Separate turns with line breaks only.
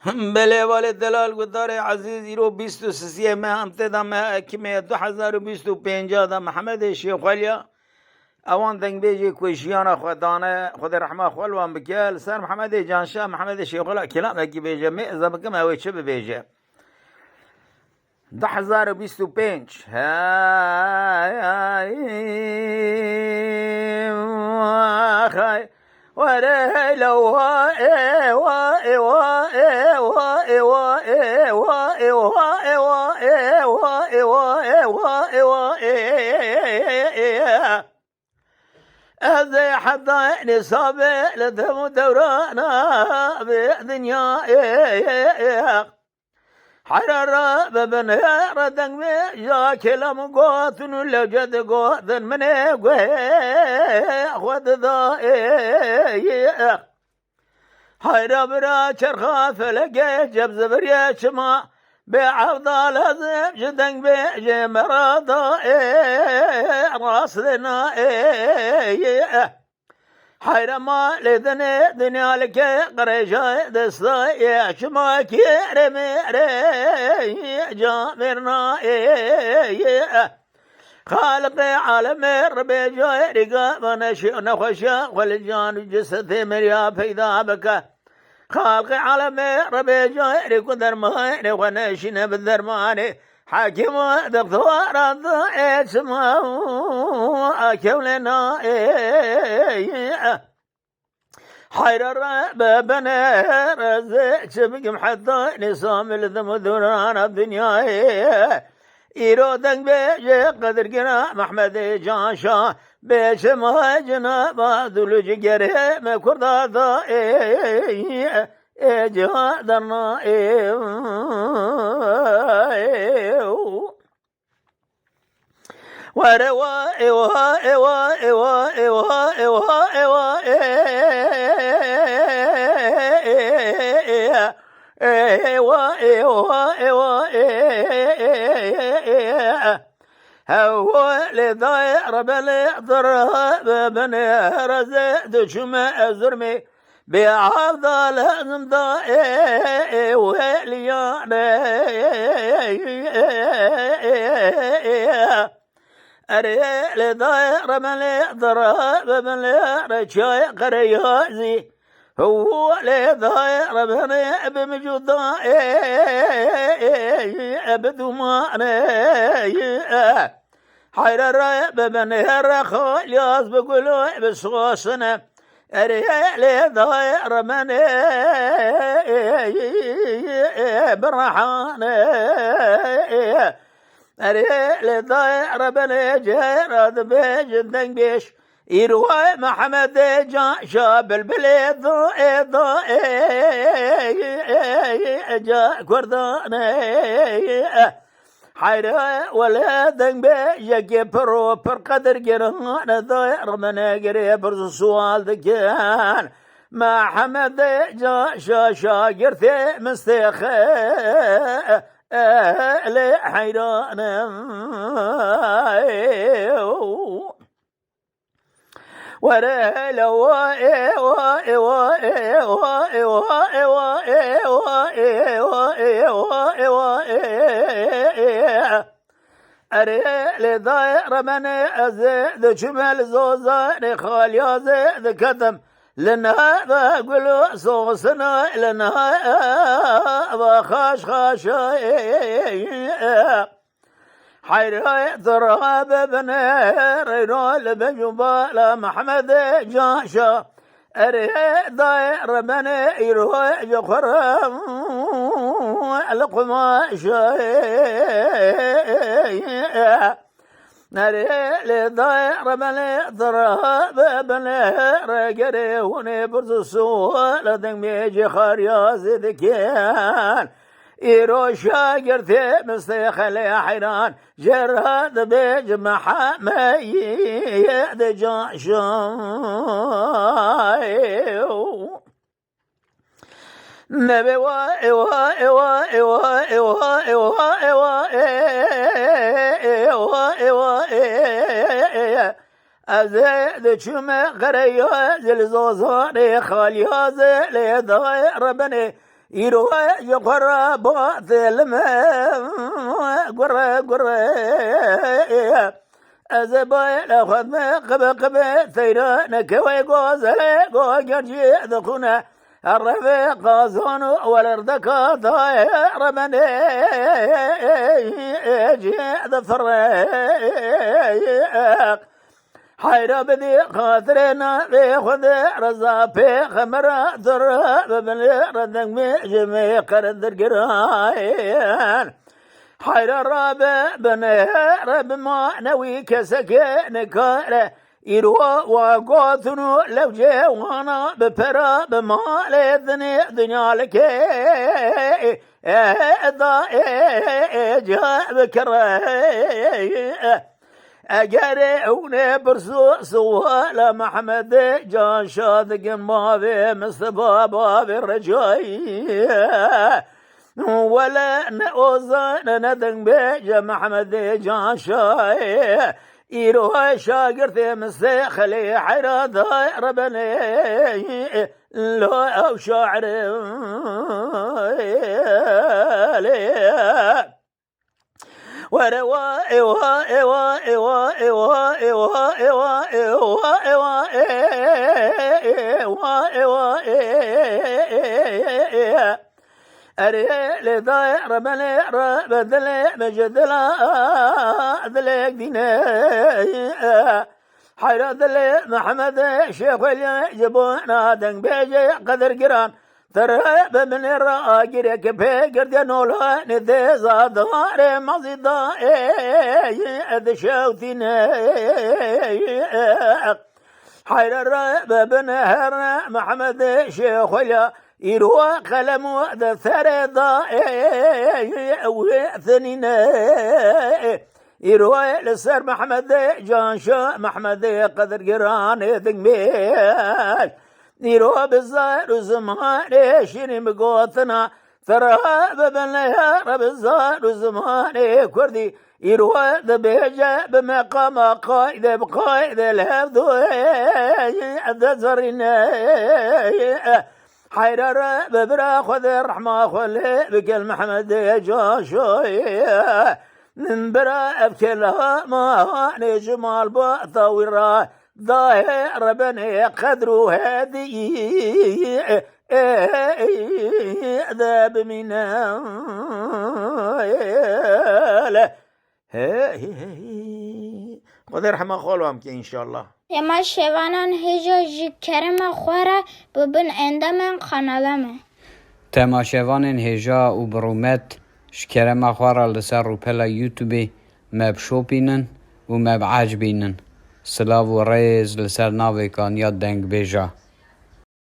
بله والد دلال گدار عزیز ایرو 23 ماه امتدام کمی 2025 دا محمد شیخ ولیا اوان دنگ بیجی کوشیانا خدانه خود رحمه خلوان بکل سر محمد جانشاه محمد شیخ ولا کلام اکی بیجه میزه بکم اوی چه بیجه 2025 های وره لو هذا حتى نصاب لدم دورانا بدنيا حرر ببن ردن يا كلام قاتن لجد قاتن من خود ذا حير برا چرخا فلقه جب زبريا شما بعفضال هزم جدن بيجي مرادا راسنا حير ما لذني دنيا لك قريشا دستا شما كير ميري جامرنا خالق عالم ربي جاي رقاب نخشا والجان جسد مريا فيدا بك خالق عالم ربي جاي رقدر ماني ونشين بالدرماني حاكم دكتور اسمه اكلنا حير بابنا رزق شبك حتى نصام الذم دوران الدنيا إيرودن بيجي قدر قنا محمد جانشا بيش ما جناب دلوج جره مكردا دا جهادنا وروا ايوا ايوا ايوا ايوا ايوا ايوا ايوا ايوا ايوا هو لضير بلي ضرب بني رزق شما ازرمي بعبد لازم ضاي وليانا أريل ضير بلي ضرب بلي رجاي قريازي هو لضير بلي بمجد أبدو ماني حير ببني الرخال ياز بقولوا بصوصنا أريل ضير بلي برحاني أريل ضير بلي جيراد بجدن بيش إيروي محمد جاشا بالبلد ضوئي جا كرداني حير ولدن بيجي برو برقدر جران ضير من قري برز سوال دكان محمد جاشا شاقرتي مستيخي حيران وريل أريل ضير من أزيد شمال زوزاني خالي زيد كتم لنا بقولوا صوصنا لنا بخاش خاشا حير ضرب بنير رول بجبال محمد جاشا أريد ضير بنير جخرم القماش أريد ضير بنير ضرب بنير قريوني برز السوال دم بيجي خرياز ذكيان إيرو شاقرتي مستيخلي حيران جراد بيجمع حمايد جاشاي نبي واي واي واي واي واي واي واي واي أزيد شمع غريا زلزوزاني خاليا زلي ضاير بني يروي قربات الماء قرى أزبايل أخذ ما قبل ثيران كوي قوزلي قوجرجي ذكونا الرفيق زون والأرض كطاير من جيد فريق حيرا بدي خاطرنا بيخذ رزا بيخمر ذرب من ردك مجمي قرد القراين حيرا رابع بنهر بمعنوي كسكين كاره إروا وقوتنو لو جوانا ببرا بمالي دنيا لك جاء بكره أجري برسو سوالا محمد جان شادق ما في مصطفى باب الرجاي ولا نوزان ندن بيج محمد جان شاي إيروها شاقرت مستخلي حراد ربني لو أو شاعر وروا إوا إوا إوا إوا إوا إوا إوا إوا إوا إوا أري لداير بلي بدلي مجدلا دلك دينا حيرا دلي محمد شيخ ولي جبونا دنگ بيجي قدر قران ترى بمن الراجر كبه قرد نولا ندي زادار مزيدا اد شوتنا حيرا بمن هر محمد شيخ ولي يروى قلم ودفتر ضائع وثنينا يروى لسر محمد جانشا محمد قدر قران دقميش يروى بالزار وزمان شيني مقوتنا ثرها ببنها رب الزار وزمان كردي يروى دبيجة بمقام قائد بقائد الهفدو الدزرين حيرا ببرا خذ الرحمة خلي بكل محمد جاشوي من برا ابكلها ما نجمال باطورا ظاهر بني قدرو هدي ذاب منا خذ الرحمة خلوهم إن شاء الله
اما شوانان هجا کرم خوره ببن اندامن خانالمه
تماشاوان هجا و برومت شکرم خوره لسر رو پلا یوتیوبی مب شوپینن و مب عجبینن سلاو و ریز لسر ناوی کان یاد دنگ بیجا